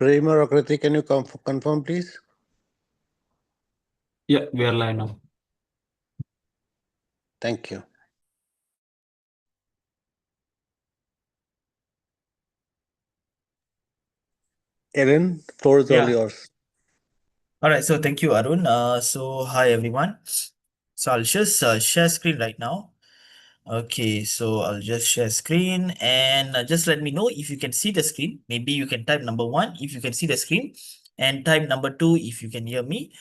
Prema or Kriti, can you confirm, please? Yeah, we are live now. Thank you. Ellen, floor is all Yeah. yours. All right. So thank you, Arun. So hi everyone. So I'll just share screen right now. Okay. So I'll just share screen and just let me know if you can see the screen. Maybe you can type number 1 if you can see the screen, and type number 2 if you can hear me.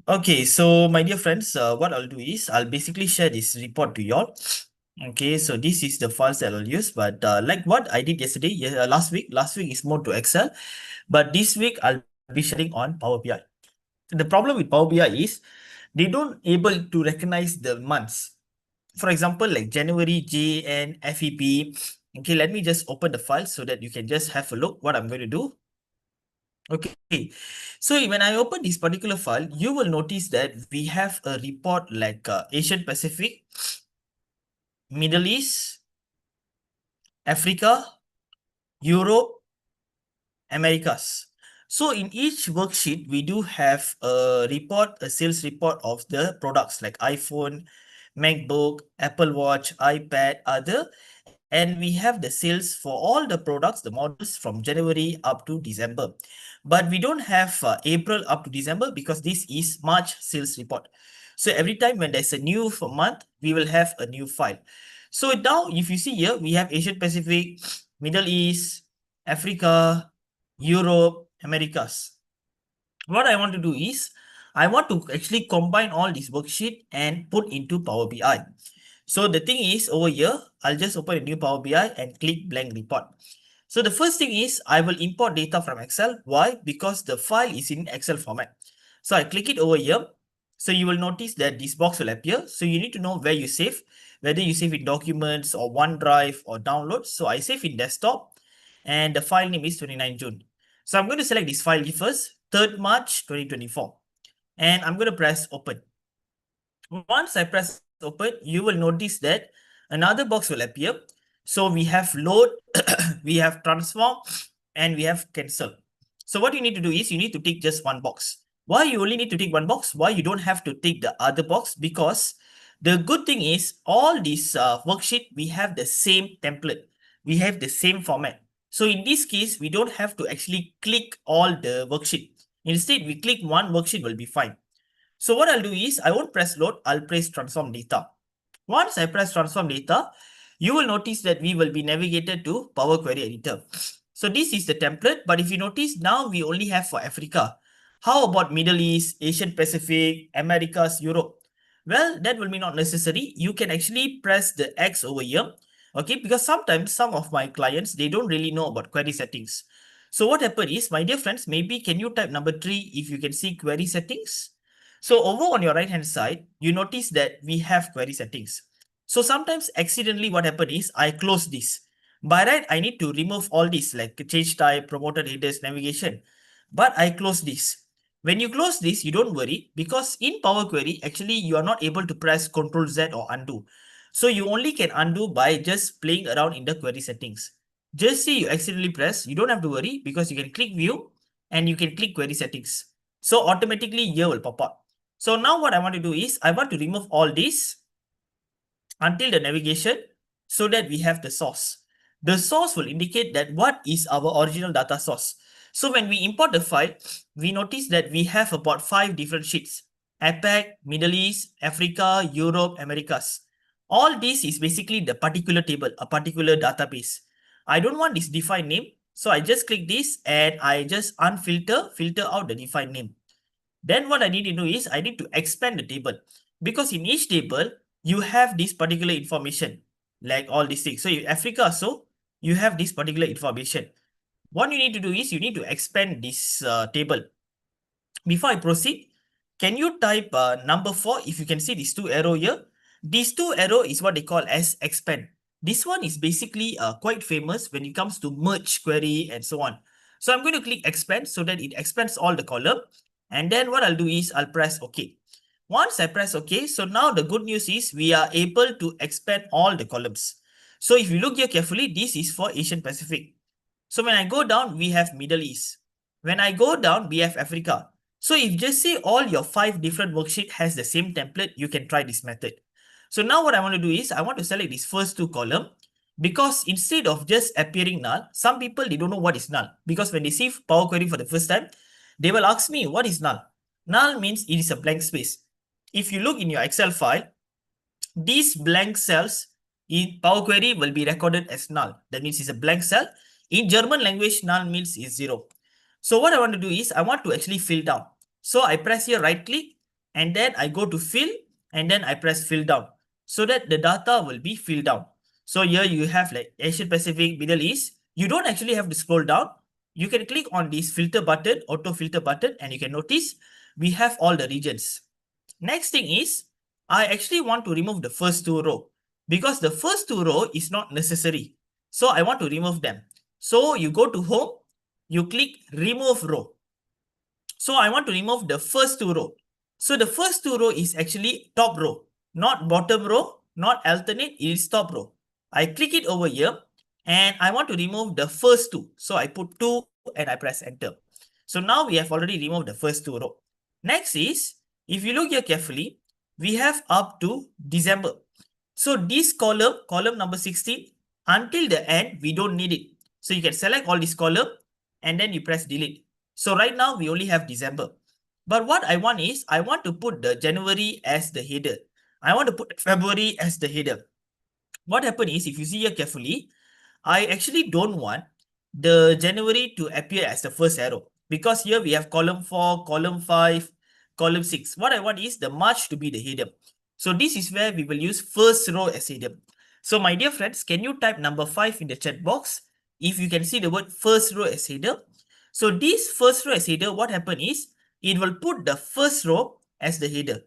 Okay. So my dear friends, what I'll do is I'll basically share this report to y'all. Okay, so this is the files that I'll use, but like what I did yesterday, last week is more to Excel, but this week I'll be sharing on Power BI. The problem with Power BI is they don't able to recognize the months. For example, like January, JN, FEP. Okay, let me just open the file so that you can just have a look what I'm going to do. Okay, so when I open this particular file, you will notice that we have a report like Asian Pacific, Middle East, Africa, Europe, Americas. So in each worksheet, we do have a report, a sales report of the products like iPhone, MacBook, Apple Watch, iPad, other. And we have the sales for all the products, the models from January up to December. But we don't have April up to December because this is March sales report. So every time when there's a new month, we will have a new file. So now if you see here, we have Asian Pacific, Middle East, Africa, Europe, Americas. What I want to do is, I want to actually combine all this worksheet and put into Power BI. So the thing is over here, I'll just open a new Power BI and click blank report. So the first thing is I will import data from Excel. Why? Because the file is in Excel format. So I click it over here. So you will notice that this box will appear. So you need to know where you save, whether you save in documents or OneDrive or downloads. So I save in desktop and the file name is 29 June. So I'm going to select this file first, 3rd March 2024. And I'm going to press open. Once I press open, you will notice that another box will appear. So we have load, we have transform, and we have cancel. So what you need to do is you need to tick just one box. Why you only need to tick one box? Why you don't have to tick the other box? Because the good thing is all this worksheet, we have the same template. We have the same format. So in this case, we don't have to actually click all the worksheet. Instead, we click one worksheet will be fine. So what I'll do is I won't press load, I'll press transform data. Once I press transform data, you will notice that we will be navigated to Power Query Editor. So this is the template, but if you notice now we only have for Africa. How about Middle East, Asian Pacific, Americas, Europe? Well, that will be not necessary. You can actually press the X over here. Okay, because sometimes some of my clients, they don't really know about query settings. So what happened is, my dear friends, maybe can you type number 3 if you can see query settings? So over on your right hand side, you notice that we have query settings. So sometimes accidentally what happened is I close this. By right, I need to remove all this like change type, promoted headers, navigation. But I close this. When you close this, you don't worry because in Power Query, actually you are not able to press Ctrl Z or undo. So you only can undo by just playing around in the query settings. Just see you accidentally press, you don't have to worry because you can click view and you can click query settings. So automatically here will pop up. So now what I want to do is I want to remove all this until the navigation so that we have the source. The source will indicate that what is our original data source. So when we import the file, we notice that we have about 5 different sheets. APAC, Middle East, Africa, Europe, Americas. All this is basically the particular table, a particular database. I don't want this defined name. So I just click this and I just filter out the defined name. Then what I need to do is I need to expand the table because in each table, you have this particular information like all these things. So in Africa also, you have this particular information. What you need to do is you need to expand this table. Before I proceed, can you type number 4 if you can see these 2 arrow here? These 2 arrow is what they call as expand. This one is basically quite famous when it comes to merge query and so on. So I'm going to click expand so that it expands all the column. And then what I'll do is I'll press OK. Once I press OK, so now the good news is we are able to expand all the columns. So if you look here carefully, this is for Asian Pacific. So when I go down, we have Middle East. When I go down, we have Africa. So if just say all your 5 different worksheet has the same template, you can try this method. So now what I want to do is I want to select these first 2 column, because instead of just appearing null, some people, they don't know what is null, because when they see Power Query for the first time, they will ask me, what is null? Null means it is a blank space. If you look in your Excel file, these blank cells in Power Query will be recorded as null. That means it's a blank cell. In German language, null means is 0. So what I want to do is I want to actually fill down. So I press here right click, and then I go to fill, and then I press fill down, so that the data will be filled down. So here you have like Asia Pacific, Middle East. You don't actually have to scroll down. You can click on this filter button, auto filter button, and you can notice we have all the regions. Next thing is, I actually want to remove the first 2 row, because the first 2 row is not necessary. So I want to remove them. So you go to home, you click remove row. So I want to remove the first 2 row. So the first 2 row is actually top row, not bottom row, not alternate, it is top row. I click it over here, and I want to remove the first 2. So I put 2 and I press enter. So now we have already removed the first 2 row. Next is, if you look here carefully, we have up to December. So this column number 16, until the end, we don't need it. So you can select all this column, and then you press delete. So right now we only have December. But what I want is, I want to put the January as the header. I want to put February as the header. What happened is, if you see here carefully, I actually don't want the January to appear as the first arrow, because here we have column 4, column 5, column 6. What I want is the March to be the header. So this is where we will use first row as header. So my dear friends, can you type number 5 in the chat box if you can see the word first row as header? So this first row as header, what happened is, it will put the first row as the header.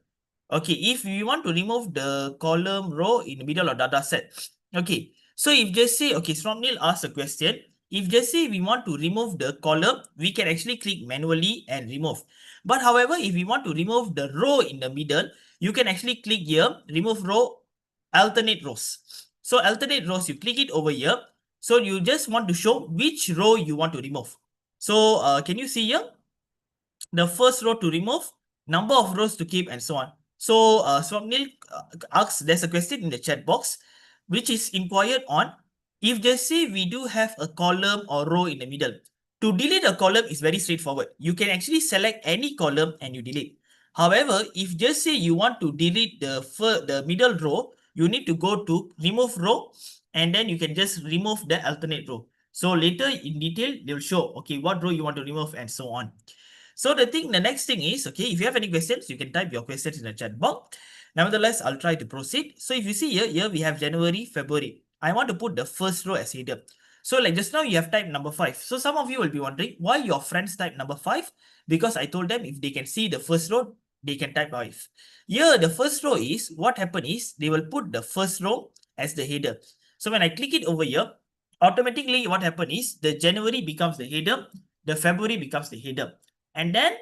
Okay, if you want to remove the column row in the middle of data set. Okay, so if just say, okay, Swapnil asked a question. If just say we want to remove the column, we can actually click manually and remove. But however, if we want to remove the row in the middle, you can actually click here, remove row, alternate rows. So alternate rows, you click it over here. So you just want to show which row you want to remove. So can you see here? The first row to remove, number of rows to keep, and so on. So Swapnil asks, there's a question in the chat box, which is inquired on, if they say we do have a column or row in the middle. To delete a column is very straightforward. You can actually select any column and you delete. However, if just say you want to delete the middle row, you need to go to remove row, and then you can just remove the alternate row. So later in detail, they'll show, okay, what row you want to remove and so on. So the next thing is, okay, if you have any questions, you can type your questions in the chat box. Nevertheless, I'll try to proceed. So if you see here we have January, February. I want to put the first row as header. So like just now you have typed number 5. So some of you will be wondering why your friends type number 5. Because I told them if they can see the first row, they can type 5. Here the first row is, what happened is, they will put the first row as the header. So when I click it over here, automatically what happened is the January becomes the header, the February becomes the header. And then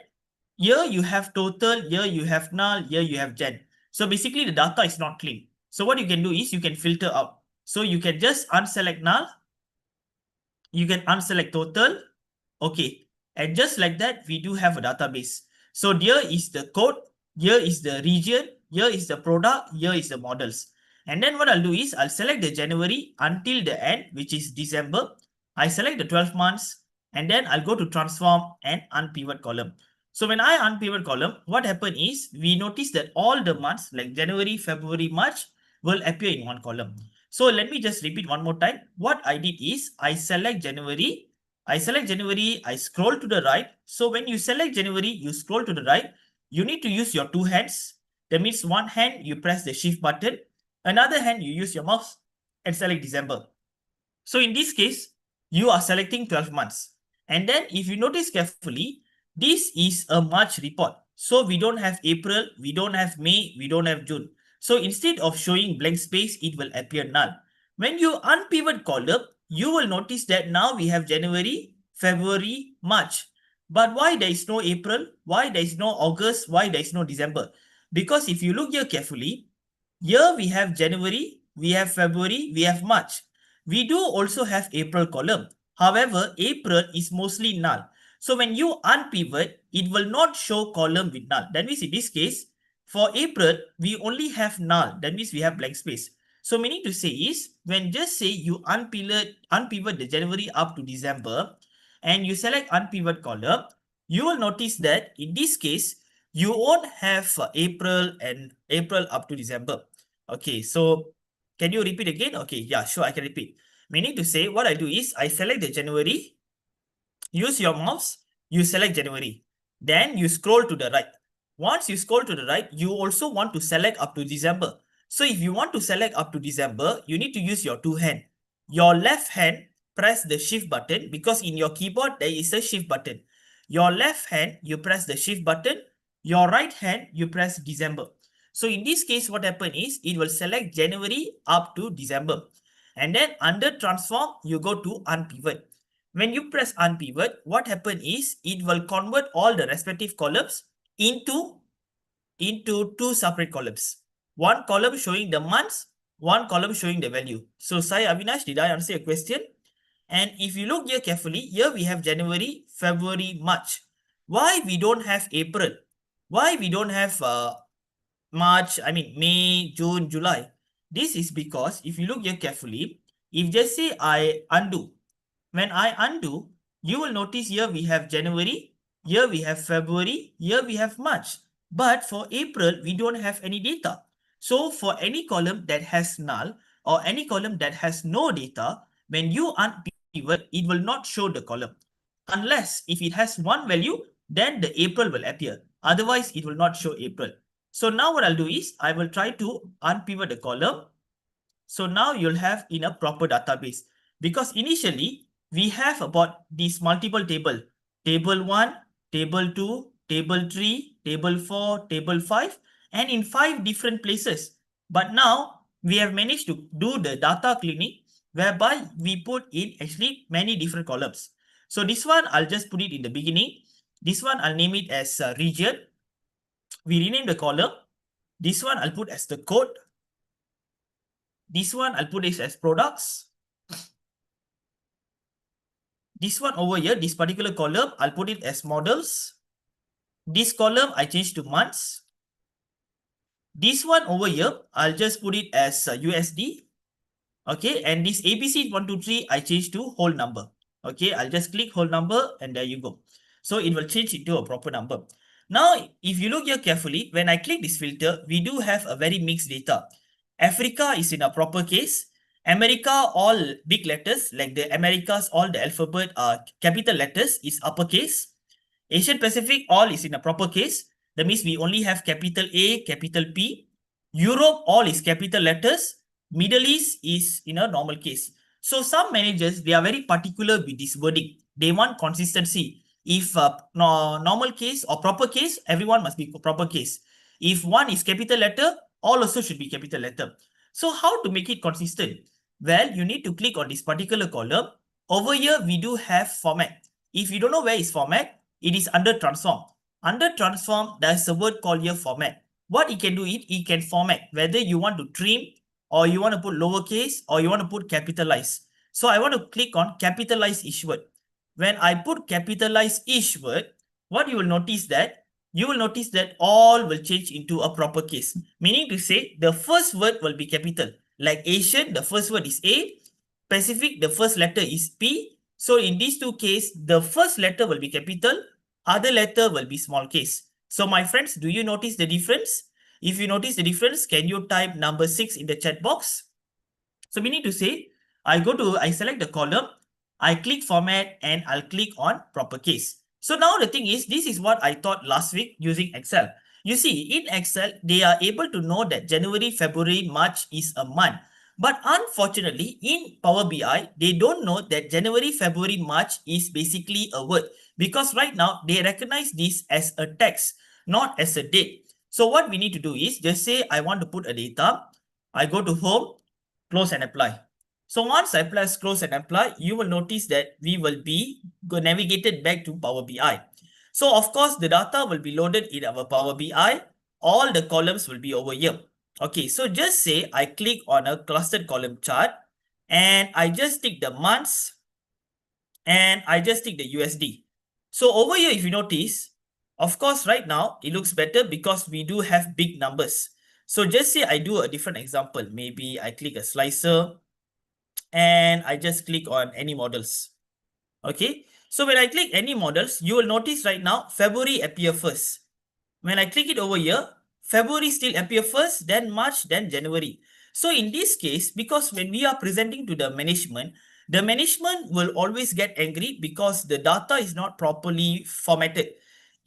here you have total, here you have null, here you have gen. So basically the data is not clean. So what you can do is you can filter out. So you can just unselect null, you can unselect total, okay. And just like that, we do have a database. So here is the code, here is the region, here is the product, here is the models. And then what I'll do is I'll select the January until the end, which is December. I select the 12 months, and then I'll go to transform and unpivot column. So when I unpivot column, what happened is we notice that all the months like January, February, March will appear in one column. So let me just repeat one more time. What I did is I select January, I scroll to the right. So when you select January, you scroll to the right. You need to use your 2 hands. That means one hand you press the shift button, another hand you use your mouse and select December. So in this case, you are selecting 12 months. And then if you notice carefully, this is a March report. So we don't have April, we don't have May, we don't have June. So instead of showing blank space, it will appear null. When you unpivot column, you will notice that now we have January, February, March. But why there is no April? Why there is no August? Why there is no December? Because if you look here carefully, here we have January, we have February, we have March. We do also have April column. However, April is mostly null. So when you unpivot, it will not show column with null. That means in this case, for April, we only have null. That means we have blank space. So meaning to say is, when just say you unpivot the January up to December, and you select unpivot column, you will notice that in this case, you won't have April and April up to December. Okay, so can you repeat again? Okay, yeah, sure, I can repeat. Meaning to say, what I do is I select the January, use your mouse, you select January. Then you scroll to the right. Once you scroll to the right, you also want to select up to December. So if you want to select up to December, you need to use your two hand. Your left hand, press the shift button because in your keyboard, there is a shift button. Your left hand, you press the shift button. Your right hand, you press December. So in this case, what happened is it will select January up to December. And then under transform, you go to unpivot. When you press unpivot, what happens is it will convert all the respective columns into two separate columns. One column showing the months, one column showing the value. So, Sai Avinash, did I answer your question? And if you look here carefully, here we have January, February, March. Why we don't have April? Why we don't have May, June, July? This is because if you look here carefully, if just say I undo, when I undo, you will notice here we have January, here we have February, here we have March. But for April, we don't have any data. So for any column that has null or any column that has no data, when you unpivot, it will not show the column. Unless if it has one value, then the April will appear. Otherwise, it will not show April. So now what I'll do is I will try to unpivot the column. So now you'll have in a proper database because initially we have about these multiple table 1, table 2, table 3, table 4, table 5 and in 5 different places. But now we have managed to do the data cleaning whereby we put in actually many different columns. So this one I'll just put it in the beginning. This one I'll name it as region. We rename the column. This one I'll put as the code. This one I'll put it as products. This one over here, this particular column, I'll put it as models. This column, I change to months. This one over here, I'll just put it as USD. Okay, and this ABC123, I change to whole number. Okay, I'll just click whole number and there you go. So it will change into a proper number. Now, if you look here carefully, when I click this filter, we do have a very mixed data. Africa is in a proper case. America, all big letters, like the Americas, all the alphabet are capital letters is uppercase. Asian Pacific, all is in a proper case. That means we only have capital A, capital P. Europe, all is capital letters. Middle East is in a normal case. So some managers, they are very particular with this wording. They want consistency. If normal case or proper case, everyone must be proper case. If one is capital letter, all also should be capital letter. So how to make it consistent? Well, you need to click on this particular column. Over here, we do have format. If you don't know where is format, it is under transform. Under transform, there's a word called here format. What it can do, it can format whether you want to trim or you want to put lowercase or you want to put capitalize. So I want to click on capitalize each word. When I put capitalize each word, what you will notice that all will change into a proper case. Meaning to say the first word will be capital. Like Asian, the first word is A. Pacific, the first letter is P. So in these two cases, the first letter will be capital, other letter will be small case. So my friends, do you notice the difference? If you notice the difference, can you type number 6 in the chat box? So meaning to say, I select the column, I click format and I'll click on proper case. So now the thing is, this is what I taught last week using Excel. You see, in Excel, they are able to know that January, February, March is a month. But unfortunately, in Power BI, they don't know that January, February, March is basically a word. Because right now, they recognize this as a text, not as a date. So what we need to do is, just say I want to put a data. I go to home, close and apply. So once I press close and apply, you will notice that we will be navigated back to Power BI. So of course, the data will be loaded in our Power BI. All the columns will be over here. Okay, so just say I click on a clustered column chart and I just take the months, and I just take the USD. So over here, if you notice, of course, right now it looks better because we do have big numbers. So just say I do a different example. Maybe I click a slicer and I just click on any models. Okay. So when I click any models, you will notice right now February appear first. When I click it over here, February still appear first, then March, then January. So in this case, because when we are presenting to the management will always get angry because the data is not properly formatted.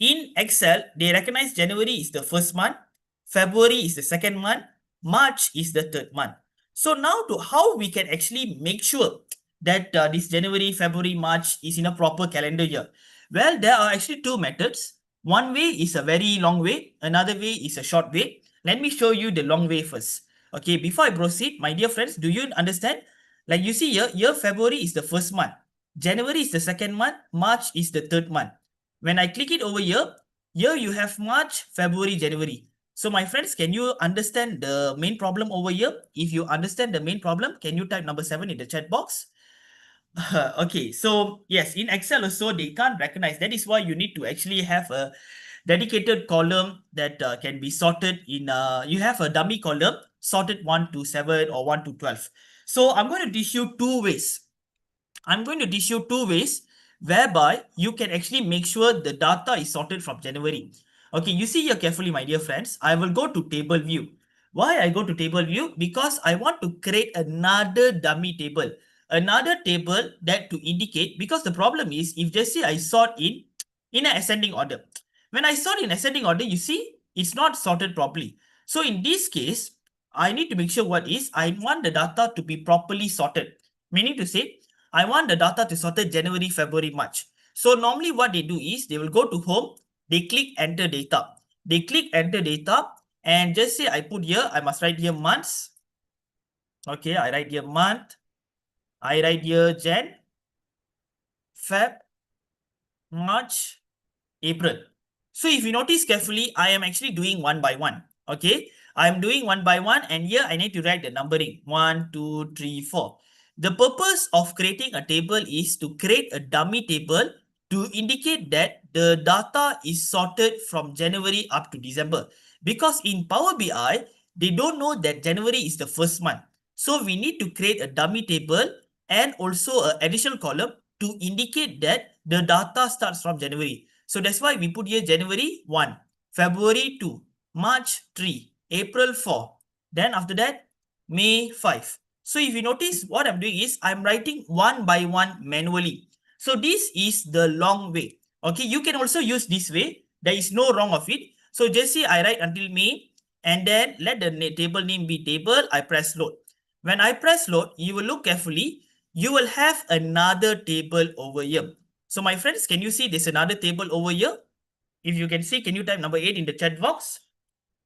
In Excel, they recognize January is the first month, February is the second month, March is the third month. So now to how we can actually make sure that this January, February, March is in a proper calendar year. Well, there are actually two methods. One way is a very long way, another way is a short way. Let me show you the long way first. Okay, before I proceed, my dear friends, do you understand? Like you see here February is the first month, January is the second month, March is the third month. When I click it over here you have March, February, January. So my friends, can you understand the main problem over here? If you understand the main problem, can you type number 7 in the chat box? Okay, so yes, in Excel also they can't recognize. That is why you need to actually have a dedicated column that can be sorted in. You have a dummy column sorted 1 to 7 or 1 to 12. So I'm going to teach you two ways. I'm going to teach you two ways whereby you can actually make sure the data is sorted from January. Okay, you see here carefully, my dear friends. I will go to table view. Why I go to table view? Because I want to create another dummy table. Another table that to indicate, because the problem is if just say I sort in an ascending order. When I sort in ascending order, you see it's not sorted properly. So in this case, I need to make sure what is I want the data to be properly sorted. Meaning to say, I want the data to sorted January, February, March. So normally what they do is they will go to home, they click enter data. They click enter data and just say I put here, I must write here months. Okay, I write here month. I write here Jan, Feb, March, April. So if you notice carefully, I am actually doing one by one. Okay, I'm doing one by one, and here I need to write the numbering 1, 2, 3, 4. The purpose of creating a table is to create a dummy table to indicate that the data is sorted from January up to December. Because in Power BI, they don't know that January is the first month. So we need to create a dummy table and also an additional column to indicate that the data starts from January. So that's why we put here January 1, February 2, March 3, April 4. Then after that, May 5. So if you notice, what I'm doing is I'm writing one by one manually. So this is the long way. Okay, you can also use this way. There is no wrong of it. So just say I write until May and then let the table name be table. I press load. When I press load, you will look carefully. You will have another table over here. So my friends, can you see there's another table over here? If you can see, can you type number 8 in the chat box?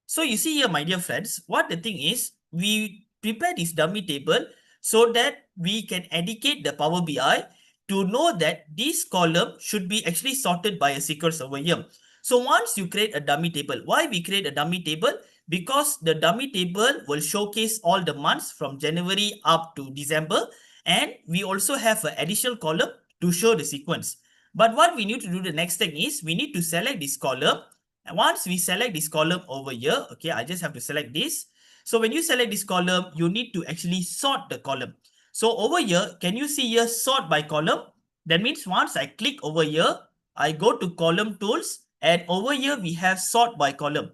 So you see here, my dear friends, what the thing is, we prepare this dummy table so that we can educate the Power BI to know that this column should be actually sorted by a sequence over here. So once you create a dummy table, why we create a dummy table? Because the dummy table will showcase all the months from January up to December. And we also have an additional column to show the sequence. But what we need to do the next thing is we need to select this column. And once we select this column over here, okay, I just have to select this. So when you select this column, you need to actually sort the column. So over here, can you see here sort by column? That means once I click over here, I go to column tools and over here we have sort by column.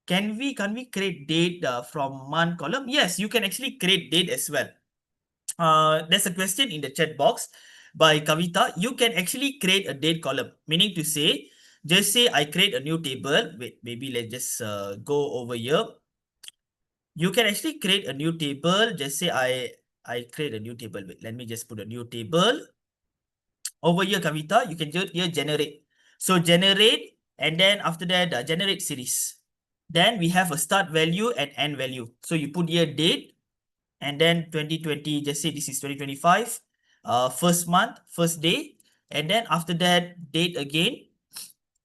Can we create date from month column? Yes, you can actually create date as well. There's a question in the chat box by Kavita. You can actually create a date column, meaning to say, just say I create a new table. Wait, maybe let's just go over here. You can actually create a new table. Just say I create a new table. Wait, let me just put a new table. Over here, Kavita, you can just here generate. So generate, and then after that, generate series. Then we have a start value and end value. So you put here date, and then 2020, just say this is 2025, first month, first day, and then after that, date again,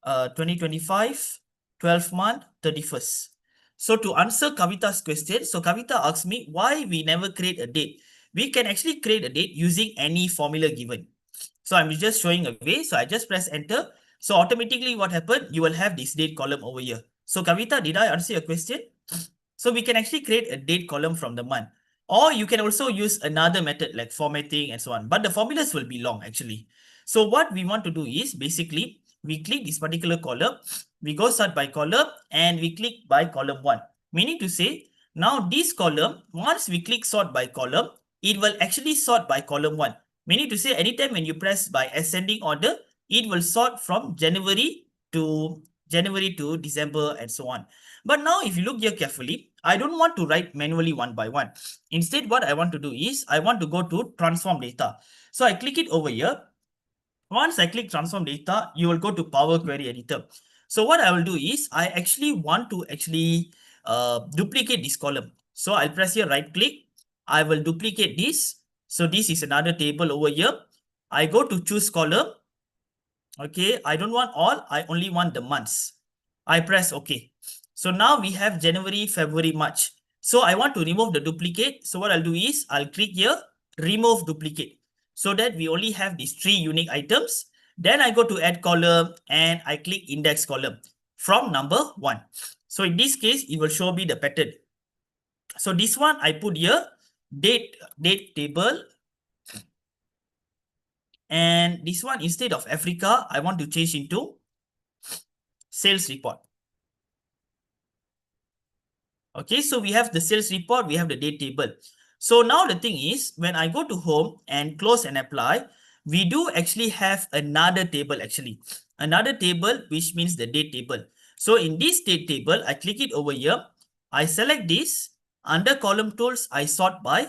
2025, 12th month, 31st. So to answer Kavita's question, so Kavita asked me why we never create a date. We can actually create a date using any formula given. So I'm just showing a way. So I just press enter. So automatically what happened? You will have this date column over here. So Kavita, did I answer your question? So we can actually create a date column from the month. Or you can also use another method like formatting and so on. But the formulas will be long actually. So what we want to do is basically we click this particular column, we go sort by column and we click by column 1. Meaning to say, now this column, once we click sort by column, it will actually sort by column 1. Meaning to say, anytime when you press by ascending order, it will sort from January to December and so on. But now if you look here carefully, I don't want to write manually one by one. Instead, what I want to do is I want to go to transform data. So I click it over here. Once I click transform data, you will go to Power Query Editor. So what I will do is I actually want to duplicate this column. So I'll press here right click. I will duplicate this. So this is another table over here. I go to choose column. Okay, I don't want all, I only want the months. I press OK. So now we have January, February, March. So I want to remove the duplicate. So what I'll do is I'll click here, remove duplicate. So that we only have these 3 unique items. Then I go to add column and I click index column from number 1. So in this case, it will show me the pattern. So this one I put here, date table. And this one, instead of Africa, I want to change into sales report. Okay, so we have the sales report, we have the date table. So now the thing is, when I go to home and close and apply, we do actually have another table actually. Another table, which means the date table. So in this date table, I click it over here. I select this. Under column tools, I sort by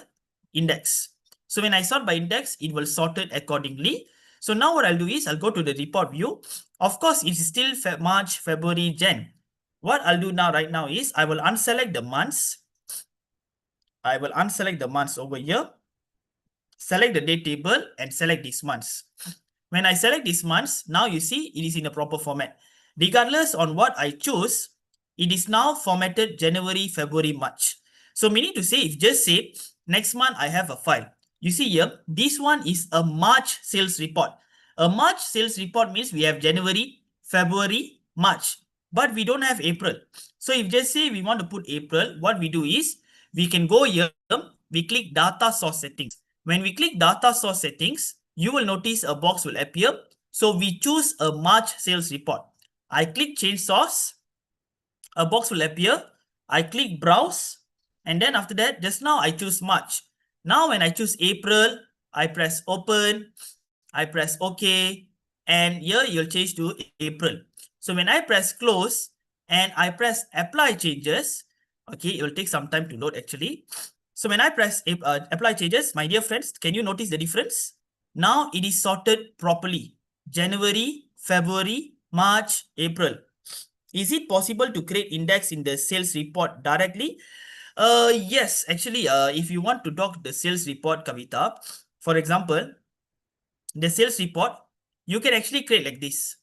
index. So when I sort by index, it will sort it accordingly. So now what I'll do is I'll go to the report view. Of course, it's still March, February, Jan. What I'll do now right now is I will unselect the months. I will unselect the months over here. Select the date table and select these months. When I select these months, now you see it is in a proper format. Regardless on what I choose, it is now formatted January, February, March. So meaning to say, if just say next month I have a file. You see here, this one is a March sales report. A March sales report means we have January, February, March, but we don't have April. So if just say we want to put April, what we do is we can go here, we click data source settings. When we click data source settings, you will notice a box will appear. So we choose a March sales report. I click change source. A box will appear. I click browse. And then after that, just now I choose March. Now when I choose April, I press open. I press OK. And here you'll change to April. So when I press close and I press apply changes, okay, it will take some time to load actually. So when I press apply changes, my dear friends, can you notice the difference? Now it is sorted properly. January, February, March, April. Is it possible to create index in the sales report directly? Yes, actually, if you want to dock the sales report, Kavita, for example, the sales report, you can actually create like this.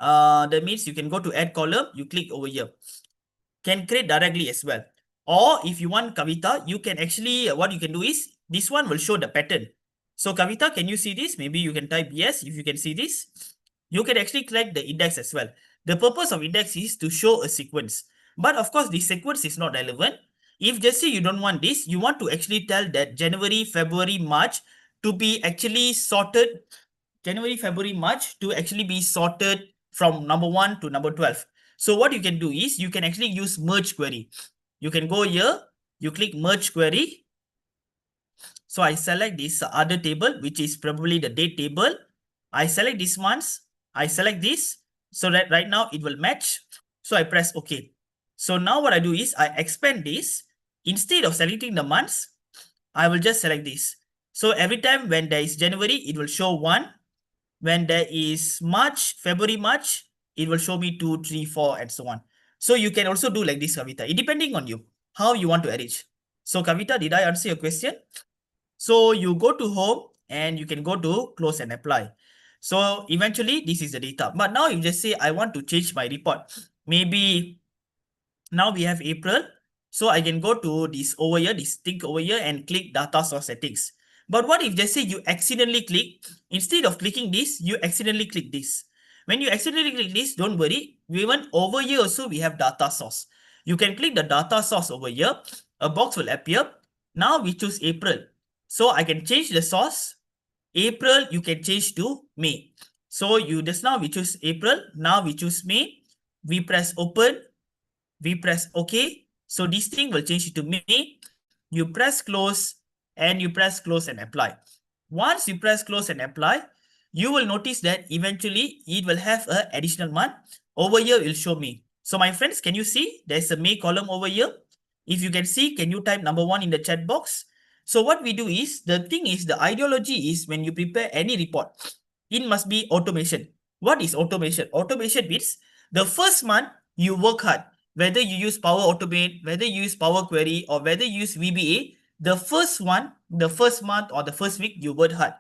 That means you can go to add column, you click over here. Can create directly as well. Or if you want Kavita, you can actually, what you can do is, this one will show the pattern. So Kavita, can you see this? Maybe you can type yes if you can see this. You can actually collect the index as well. The purpose of index is to show a sequence. But of course, the sequence is not relevant. If just say you don't want this, you want to actually tell that January, February, March to be actually sorted, January, February, March to actually be sorted from number 1 to number 12. So what you can do is you can actually use merge query. You can go here, you click merge query. So I select this other table, which is probably the date table. I select this months. I select this so that right now it will match. So I press OK. So now what I do is I expand this. Instead of selecting the months, I will just select this. So every time when there is January, it will show 1. When there is March, February, March, it will show me 2, 3, 4, and so on. So you can also do like this, Kavita. It depending on you, how you want to arrange. So Kavita, did I answer your question? So you go to home and you can go to close and apply. So eventually this is the data. But now you just say, I want to change my report. Maybe now we have April. So I can go to this over here, this tick over here and click data source settings. But what if just say you accidentally click, instead of clicking this, you accidentally click this. When you accidentally click this, don't worry. Even over here also we have data source. You can click the data source over here. A box will appear. Now we choose April. So I can change the source. April, you can change to May. So you just now we choose April. Now we choose May. We press open. We press OK. So this thing will change it to May. You press close and you press close and apply. Once you press close and apply, you will notice that eventually it will have an additional month. Over here, it will show me. So my friends, can you see there's a May column over here? If you can see, can you type number 1 in the chat box? So what we do is, the thing is, the ideology is when you prepare any report, it must be automation. What is automation? Automation means the first month you work hard. Whether you use Power Automate, whether you use Power Query, or whether you use VBA, the first one, the first month or the first week, you work hard.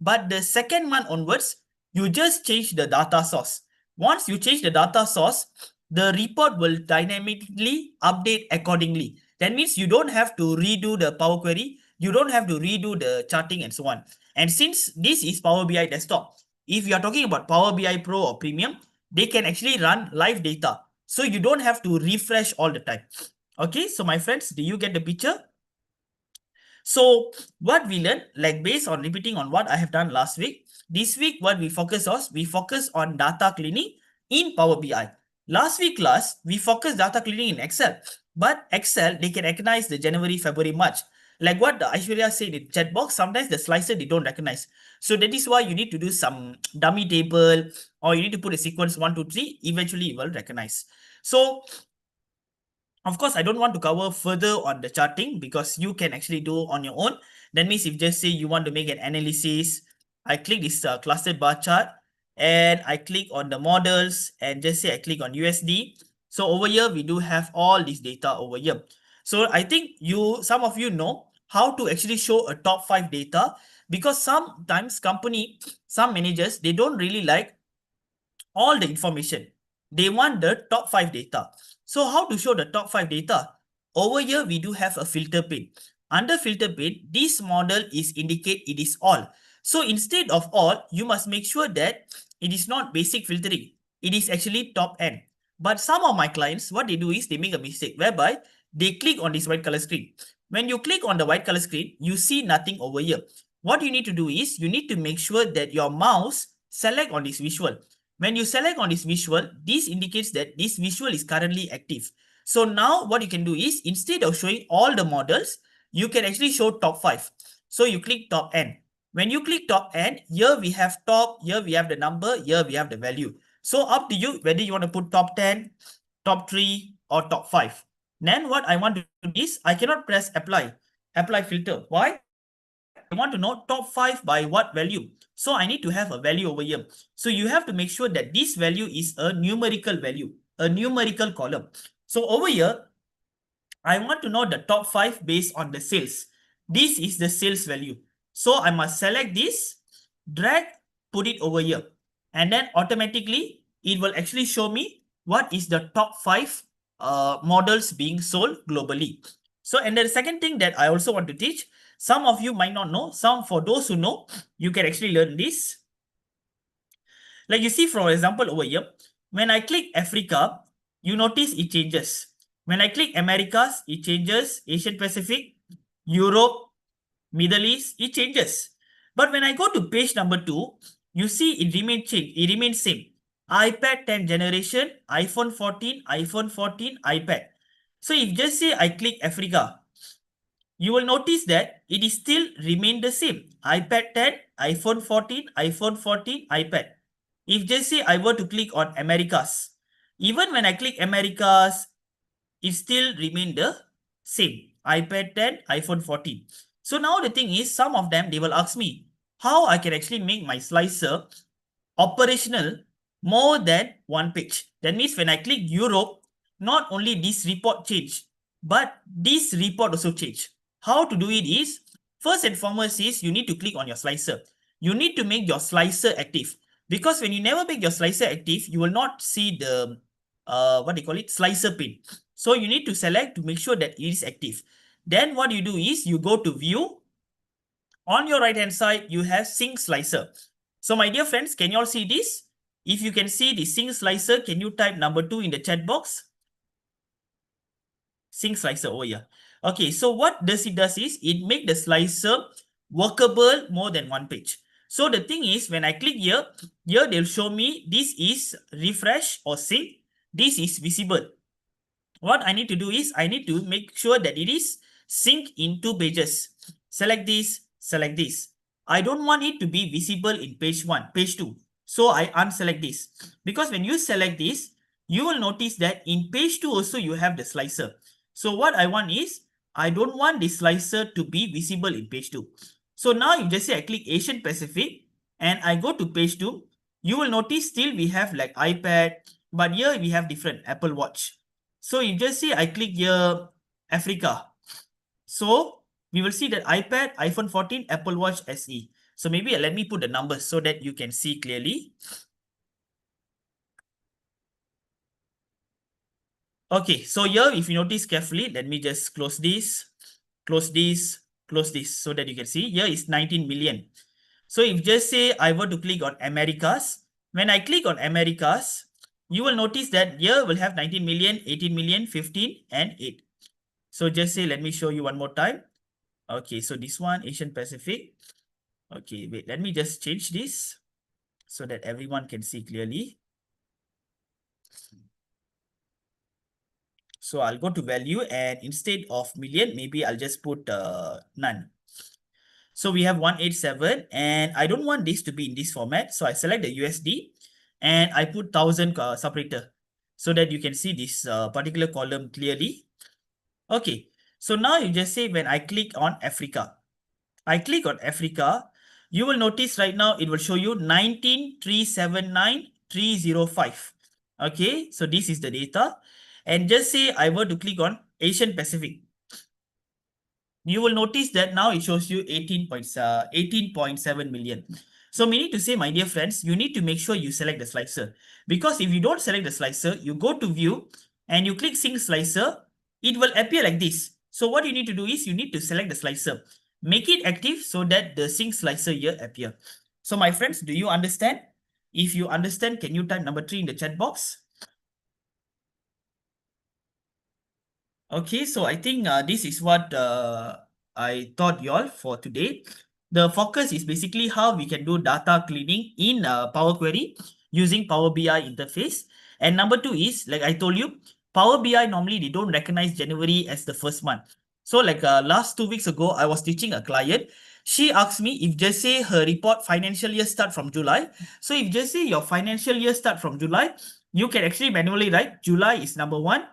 But the second month onwards, you just change the data source. Once you change the data source, the report will dynamically update accordingly. That means you don't have to redo the Power Query, you don't have to redo the charting and so on. And since this is Power BI desktop, if you are talking about Power BI Pro or Premium, they can actually run live data. So you don't have to refresh all the time. Okay, so my friends, do you get the picture? So what we learned, like based on repeating on what I have done last week, this week what we focus on data cleaning in Power BI. Last week class, we focused data cleaning in Excel. But Excel, they can recognize the January, February, March. Like what Aishwarya said in chat box, sometimes the slicer they don't recognize. So that is why you need to do some dummy table, or you need to put a sequence 1, 2, 3, eventually it will recognize. So of course, I don't want to cover further on the charting because you can actually do on your own. That means if just say you want to make an analysis, I click this clustered bar chart and I click on the models and just say I click on USD. So over here, we do have all this data over here. So I think some of you know how to actually show a top 5 data, because sometimes some managers, they don't really like all the information. They want the top 5 data. So how to show the top 5 data? Over here, we do have a filter pane. Under filter pane, this model is indicate it is all. So instead of all, you must make sure that it is not basic filtering. It is actually top end. But some of my clients, what they do is they make a mistake whereby they click on this white color screen. When you click on the white color screen, you see nothing over here. What you need to do is you need to make sure that your mouse select on this visual. When you select on this visual, this indicates that this visual is currently active. So now what you can do is, instead of showing all the models, you can actually show top 5. So you click top N. When you click top N, here we have top, here we have the number, here we have the value. So up to you whether you want to put top 10, top 3 or top 5. Then what I want to do is, I cannot press apply filter. Why? I want to know top 5 by what value. So I need to have a value over here. So you have to make sure that this value is a numerical value, a numerical column. So over here, I want to know the top 5 based on the sales. This is the sales value. So I must select this, drag, put it over here. And then automatically, it will actually show me what is the top 5 models being sold globally. So, and the second thing that I also want to teach, some of you might not know, for those who know, you can actually learn this. Like you see, for example, over here, when I click Africa, you notice it changes. When I click Americas, it changes. Asian Pacific, Europe, Middle East, it changes. But when I go to page number 2, you see it remains same. iPad 10 generation, iPhone 14, iPhone 14, iPad. So if just say I click Africa, you will notice that it is still remain the same. iPad 10, iPhone 14, iPhone 14, iPad. If just say I were to click on Americas, even when I click Americas, it still remain the same. iPad 10, iPhone 14. So now the thing is, some of them, they will ask me how I can actually make my slicer operational more than one page. That means when I click Europe, not only this report change, but this report also change. How to do it is, first and foremost is, you need to click on your slicer. You need to make your slicer active. Because when you never make your slicer active, you will not see the, what they call it, slicer pane. So you need to select to make sure that it is active. Then what you do is, you go to view, On your right hand side, you have sync slicer. So my dear friends, can you all see this? If you can see the sync slicer, can you type number 2 in the chat box? Sync slicer over here. Okay, so what does is it make the slicer workable more than one page. So the thing is, when I click here, they'll show me this is refresh or sync. This is visible. What I need to do is I need to make sure that it is sync in 2 pages. Select this, select this. I don't want it to be visible in page 1, page 2. So I unselect this. Because when you select this, you will notice that in page 2 also you have the slicer. So what I want is, I don't want the slicer to be visible in page 2. So now if just say I click Asian Pacific and I go to page 2, you will notice still we have like iPad, but here we have different Apple Watch. So if just say I click here Africa, so we will see that iPad, iPhone 14, Apple Watch SE. So maybe let me put the numbers so that you can see clearly. Okay, so here if you notice carefully, let me just close this, close this, close this so that you can see here is 19 million. So if just say I were to click on Americas, when I click on Americas, you will notice that here will have 19 million, 18 million, 15 and 8. So just say, let me show you one more time. Okay, so this one, Asian Pacific. Okay, wait, let me just change this so that everyone can see clearly. So I'll go to value and instead of million, maybe I'll just put none. So we have 187 and I don't want this to be in this format. So I select the USD and I put 1000 separator so that you can see this particular column clearly. Okay, so now you just say when I click on Africa, you will notice right now it will show you 19,379,305. Okay, so this is the data. And just say I were to click on Asian Pacific, you will notice that now it shows you 18.7 million. So meaning to say, my dear friends, you need to make sure you select the slicer. Because if you don't select the slicer, you go to view and you click sync slicer, it will appear like this. So what you need to do is you need to select the slicer. Make it active so that the sync slicer here appear. So my friends, do you understand? If you understand, can you type number 3 in the chat box? Okay, so I think this is what I taught you all for today. The focus is basically how we can do data cleaning in Power Query using Power BI interface. And number 2 is, like I told you, Power BI normally they don't recognize January as the first month. So like last 2 weeks ago, I was teaching a client. She asked me if just say her report financial year start from July. So if just say your financial year start from July, you can actually manually write July is number 1,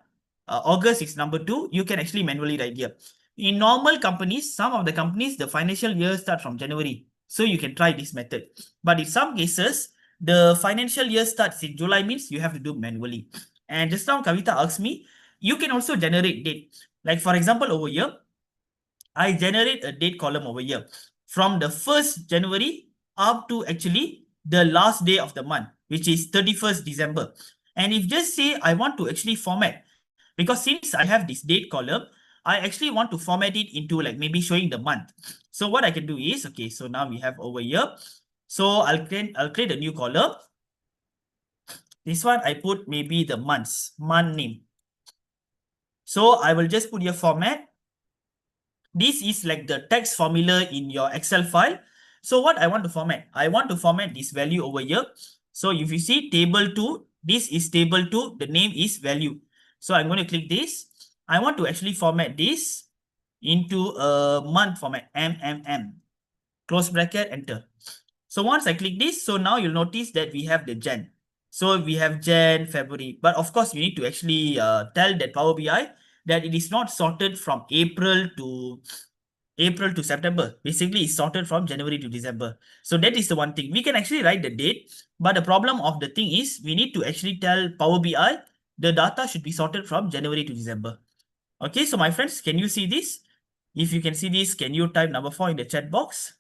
August is number 2, you can actually manually write here. In normal companies, some of the companies, the financial year start from January. So you can try this method. But in some cases, the financial year starts in July means you have to do manually. And just now Kavita asked me, you can also generate date. Like for example, over here, I generate a date column over here from the 1st January up to actually the last day of the month, which is 31st December. And if just say I want to actually format, because since I have this date column, I actually want to format it into like maybe showing the month. So what I can do is, okay, so now we have over here. So I'll create a new column. This one I put maybe the month name. So I will just put your format. This is like the text formula in your Excel file. So what I want to format? I want to format this value over here. So if you see table 2, this is table 2, the name is value. So I'm going to click this. I want to actually format this into a month format, MMM. Close bracket, enter. So once I click this, so now you'll notice that we have the Jan. So we have Jan, February. But of course, we need to actually tell that Power BI that it is not sorted from April to September. Basically, it's sorted from January to December. So that is the one thing. We can actually write the date, but the problem of the thing is we need to actually tell Power BI the data should be sorted from January to December. Okay, so my friends, can you see this? If you can see this, can you type number 4 in the chat box?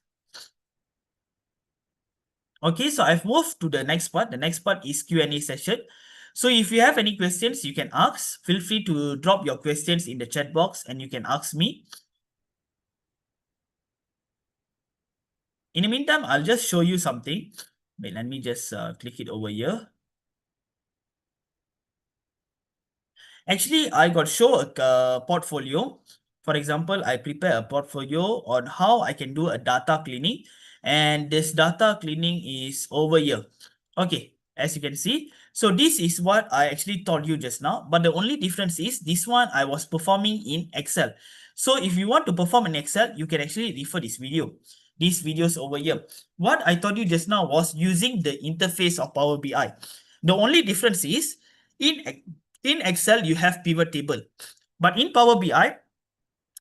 Okay, so I've moved to the next part. The next part is Q&A session. So if you have any questions, you can ask. Feel free to drop your questions in the chat box and you can ask me. In the meantime, I'll just show you something. Wait, let me just click it over here. Actually, I got show a portfolio. For example, I prepare a portfolio on how I can do a data cleaning, and this data cleaning is over here. Okay, as you can see. So this is what I actually told you just now, but the only difference is this one I was performing in Excel. So if you want to perform in Excel, you can actually refer this video. These videos over here. What I told you just now was using the interface of Power BI. The only difference is in in Excel, you have pivot table, but in Power BI,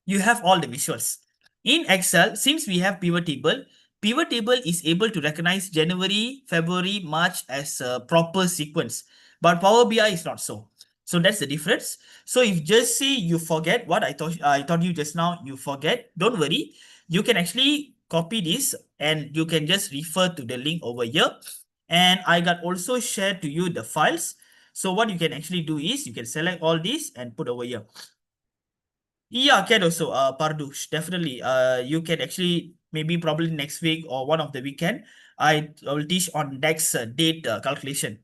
you have all the visuals. In Excel, since we have pivot table is able to recognize January, February, March as a proper sequence, but Power BI is not so. So that's the difference. So if just say you forget what I told you just now, you forget, don't worry. You can actually copy this and you can just refer to the link over here. And I got also shared to you the files. So what you can actually do is you can select all these and put over here. Yeah, can also. Pardush, definitely. You can actually maybe probably next week or one of the weekend. I will teach on DEX date calculation.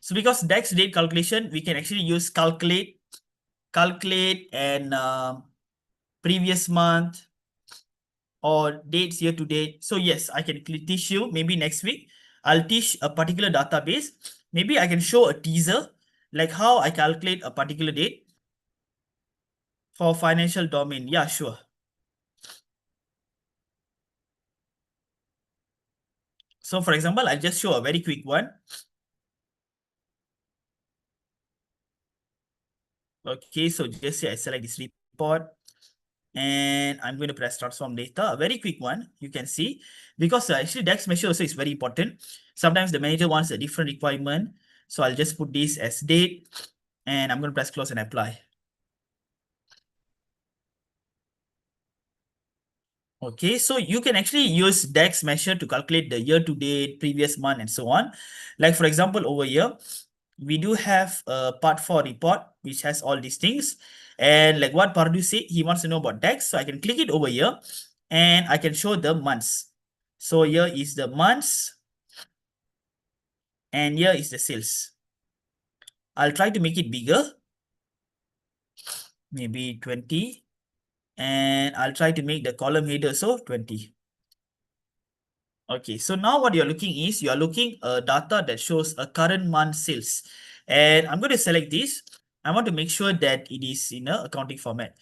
So because DEX date calculation, we can actually use calculate, and previous month or dates year to date. So yes, I can teach you maybe next week. I'll teach a particular database. Maybe I can show a teaser like how I calculate a particular date for financial domain. Yeah, sure. So for example, I'll just show a very quick one. Okay, so just say I select this report and I'm going to press transform data. A very quick one, you can see, because actually DAX measure also is very important. Sometimes the manager wants a different requirement. So I'll just put this as date and I'm going to press close and apply. Okay, so you can actually use DAX measure to calculate the year to date, previous month, and so on. Like for example, over here, we do have a part 4 report, which has all these things. And like what Pardu said, he wants to know about DAX. So I can click it over here and I can show the months. So here is the months and here is the sales. I'll try to make it bigger, maybe 20. And I'll try to make the column header so 20. Okay, so now what you're looking is you're looking data that shows a current month sales. And I'm going to select this. I want to make sure that it is in a accounting format.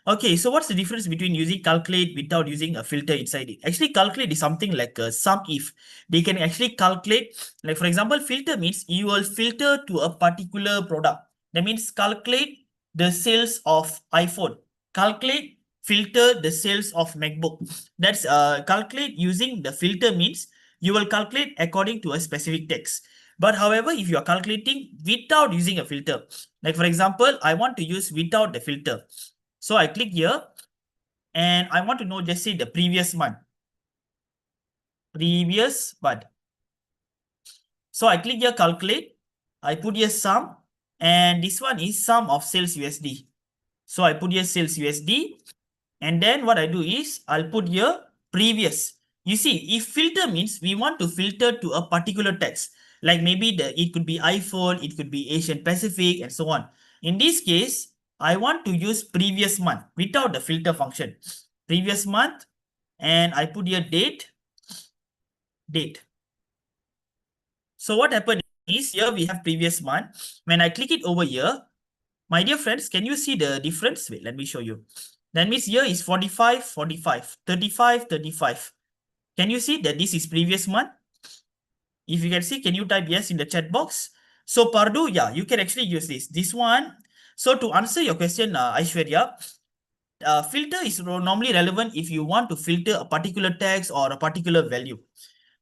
Okay, so what's the difference between using calculate without using a filter inside it? Actually, calculate is something like a sum if. They can actually calculate, like for example, filter means you will filter to a particular product. That means calculate the sales of iPhone. Calculate, filter the sales of MacBook. That's calculate using the filter means you will calculate according to a specific text. But however, if you are calculating without using a filter, like for example, I want to use without the filter. So I click here and I want to know just say the previous month. Previous month. So I click here calculate. I put here sum and this one is sum of sales USD. So I put here sales USD and then what I do is I'll put here previous. You see, if filter means we want to filter to a particular text, like maybe it could be iPhone, it could be Asian Pacific, and so on. In this case, I want to use previous month without the filter function. Previous month, and I put here date. So what happened is here we have previous month. When I click it over here, my dear friends, can you see the difference? Wait, let me show you. That means here is 45, 45, 35, 35. Can you see that this is previous month? If you can see, can you type yes in the chat box? So Pardu, yeah, you can actually use this. This one. So to answer your question, Aishwarya, filter is normally relevant if you want to filter a particular text or a particular value.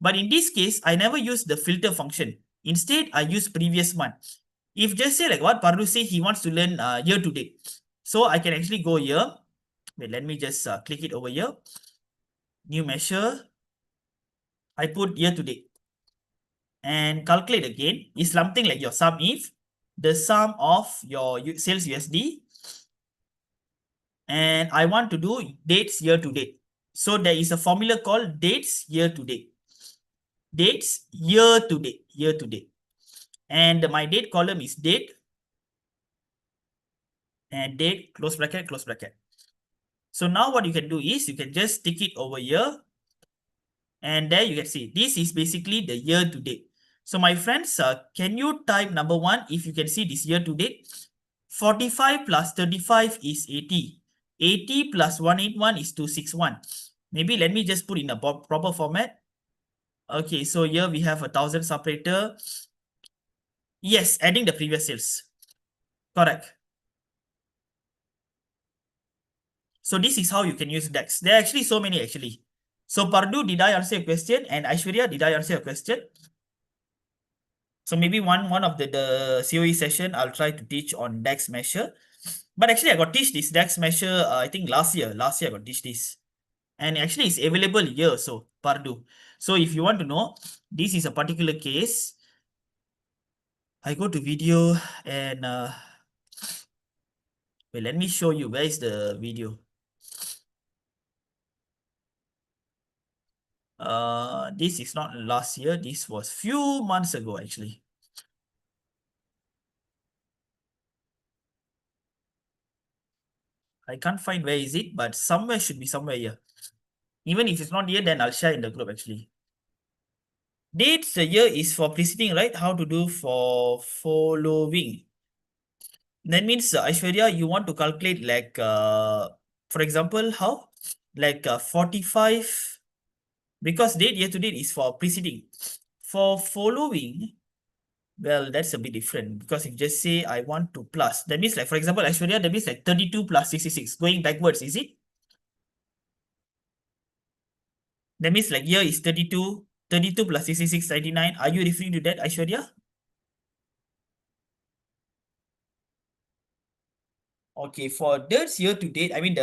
But in this case, I never use the filter function. Instead, I use previous month. If just say like what Pardu say, he wants to learn year to date. So I can actually go here. Wait, let me just click it over here. New measure. I put year to date. And calculate again is something like your sum if the sum of your sales USD and I want to do dates year to date. So there is a formula called dates year to date. Dates year to date, year to date. And my date column is date and date, close bracket, close bracket. So now what you can do is you can just stick it over here. And there you can see this is basically the year to date. So my friends, can you type number 1 if you can see this year to date? 45 plus 35 is 80. 80 plus 181 is 261. Maybe let me just put in a proper format. Okay, so here we have 1,000 separator. Yes, adding the previous sales. Correct. So this is how you can use DAX. There are actually so many actually. So Pardu, did I answer your question? And Aishwarya, did I answer your question? So maybe one of the COE session, I'll try to teach on DAX measure. But actually I got teach this DAX measure, I think last year I got teach this. And actually it's available here, so Pardu. So if you want to know, this is a particular case. I go to video and wait, let me show you where is the video. This is not last year, this was few months ago actually. I can't find where is it, but somewhere should be somewhere here. Even if it's not here, then I'll share in the group actually. Dates the year is for preceding, right? How to do for following? That means Aishwarya, you want to calculate like for example, how? Like 45, because date year to date is for preceding. For following, well, that's a bit different because if you just say I want to plus, that means like for example, Aishwarya, that means like 32 plus 66, going backwards, is it? That means like year is 32, 32 plus 66, 99. Are you referring to that, Aishwarya? Okay, for this year to date, I mean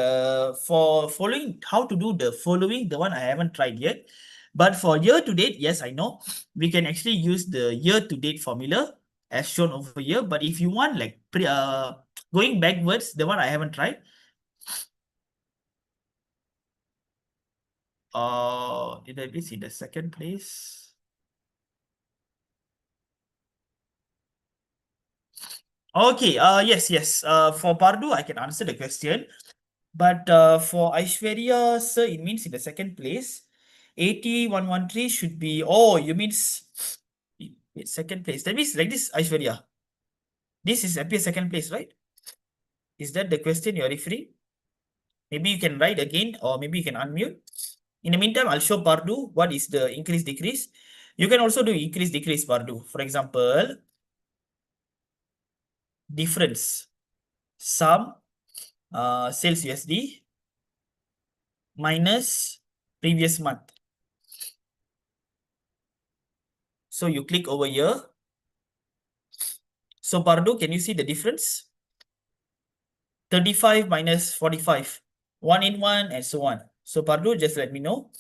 for following, how to do the following, the one I haven't tried yet. But for year to date, yes, I know we can actually use the year to date formula as shown over here. But if you want like going backwards, the one I haven't tried. Did I miss in the second place? Okay, yes. For Pardu, I can answer the question. But for Aishwarya, sir, it means in the second place. 80,113 should be, oh, you means wait, second place. That means like this, Aishwarya. This is appear second place, right? Is that the question you're referring? Maybe you can write again, or maybe you can unmute. In the meantime, I'll show Pardu what is the increase decrease. You can also do increase decrease Pardu. For example, difference sum sales USD minus previous month. So you click over here. So Pardu, can you see the difference? 35 minus 45, 1 in 1 and so on. So Pardu, just let me know.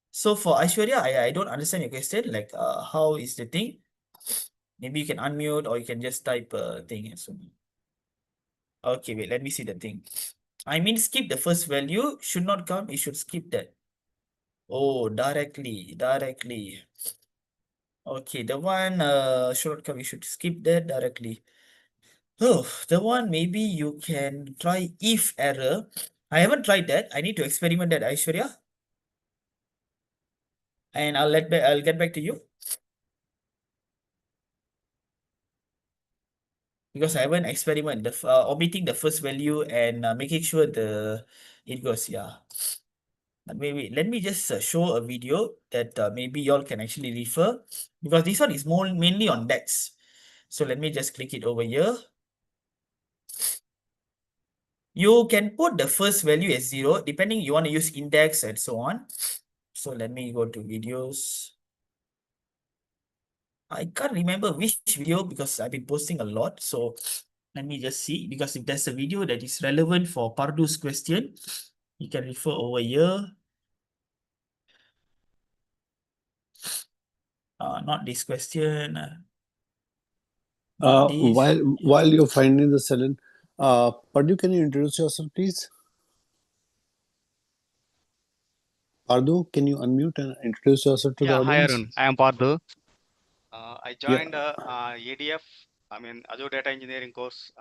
So for Aishwarya, I don't understand your question, like how is the thing? Maybe you can unmute or you can just type a thing and so on. Okay, wait, let me see the thing. I mean, skip the first value, should not come, it should skip that. Oh, directly. Okay, the one should not come, you should skip that directly. Oh, the one maybe you can try if error. I haven't tried that. I need to experiment that, Aishwarya. And I'll get back to you. Because I haven't experimented omitting the first value and making sure it goes, yeah. Maybe let me just show a video that maybe y'all can actually refer, because this one is more mainly on DAX. So let me just click it over here. You can put the first value as 0, depending you want to use index and so on. So let me go to videos. I can't remember which video because I've been posting a lot. So let me just see, because if there's a video that is relevant for Pardu's question, you can refer over here. Not this question. Not this. While you're finding the Elen, Padu, can you introduce yourself, please? Pardo, can you unmute and introduce yourself to the Yeah, hi audience? Arun. I am Parthu. I Yeah, joined ADF, I mean Azure Data Engineering course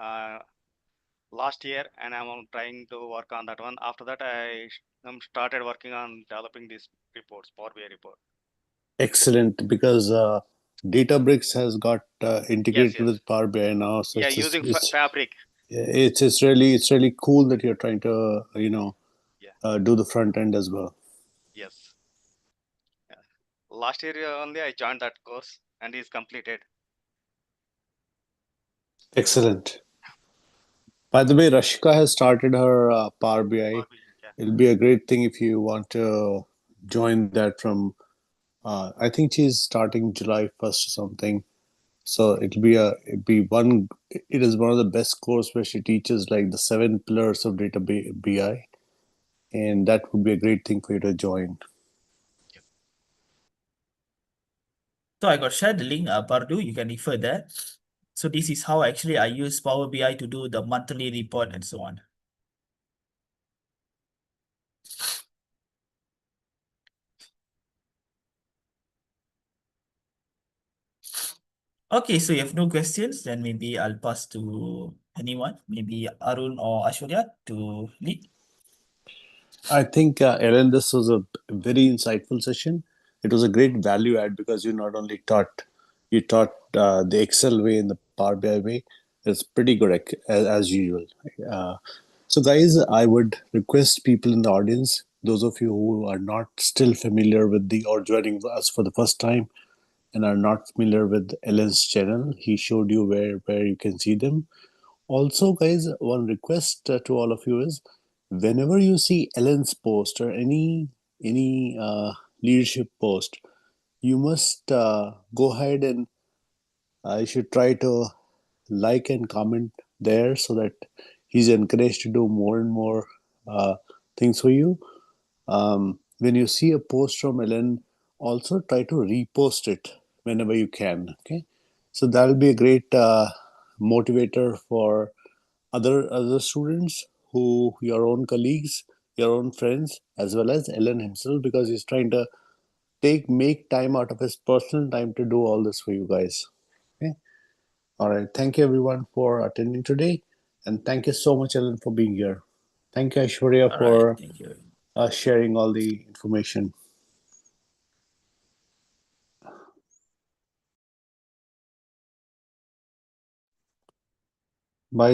last year, and I'm trying to work on that one. After that, I started working on developing these reports, Power BI report. excellent. Because Databricks has got Yes, integrated yes. with Power BI now, so Yeah, using Fabric. it's really cool that you're trying to Yeah, do the front end as well. yes. Yeah. Last year only I joined that course, and is completed. Excellent. By the way, Rashika has started her Power BI. Power BI. Yeah, It'll be a great thing if you want to join that from. I think she's starting July 1st or something. So it'll be one. It is one of the best course where she teaches like the 7 pillars of data BI, and that would be a great thing for you to join. yeah. So I got shared the link, Pardu, you can refer there. So this is how actually I use Power BI to do the monthly report and so on. Okay, so you have no questions, then maybe I'll pass to anyone, maybe Arun or Ashwarya to lead. I think, Ellen, this was a very insightful session. It was a great value add because you taught the Excel way and the Power BI way. It's pretty good as usual. Uh, so, guys, I would request people in the audience, those of you who are not still familiar with the or joining us for the first time and are not familiar with Ellen's channel, he showed you where you can see them. Also, guys, one request to all of you is whenever you see Ellen's post or any leadership post, you must go ahead and you should try to like and comment there so that he's encouraged to do more and more things for you. When you see a post from Ellen, also try to repost it whenever you can. Okay, so that'll be a great motivator for other students, who your own colleagues, your own friends, as well as Ellen himself, because he's trying to make time out of his personal time to do all this for you guys. Okay, all right. Thank you everyone for attending today, and thank you so much, Ellen, for being here. Thank you, Aishwarya, All right, for thank you. sharing all the information. Bye.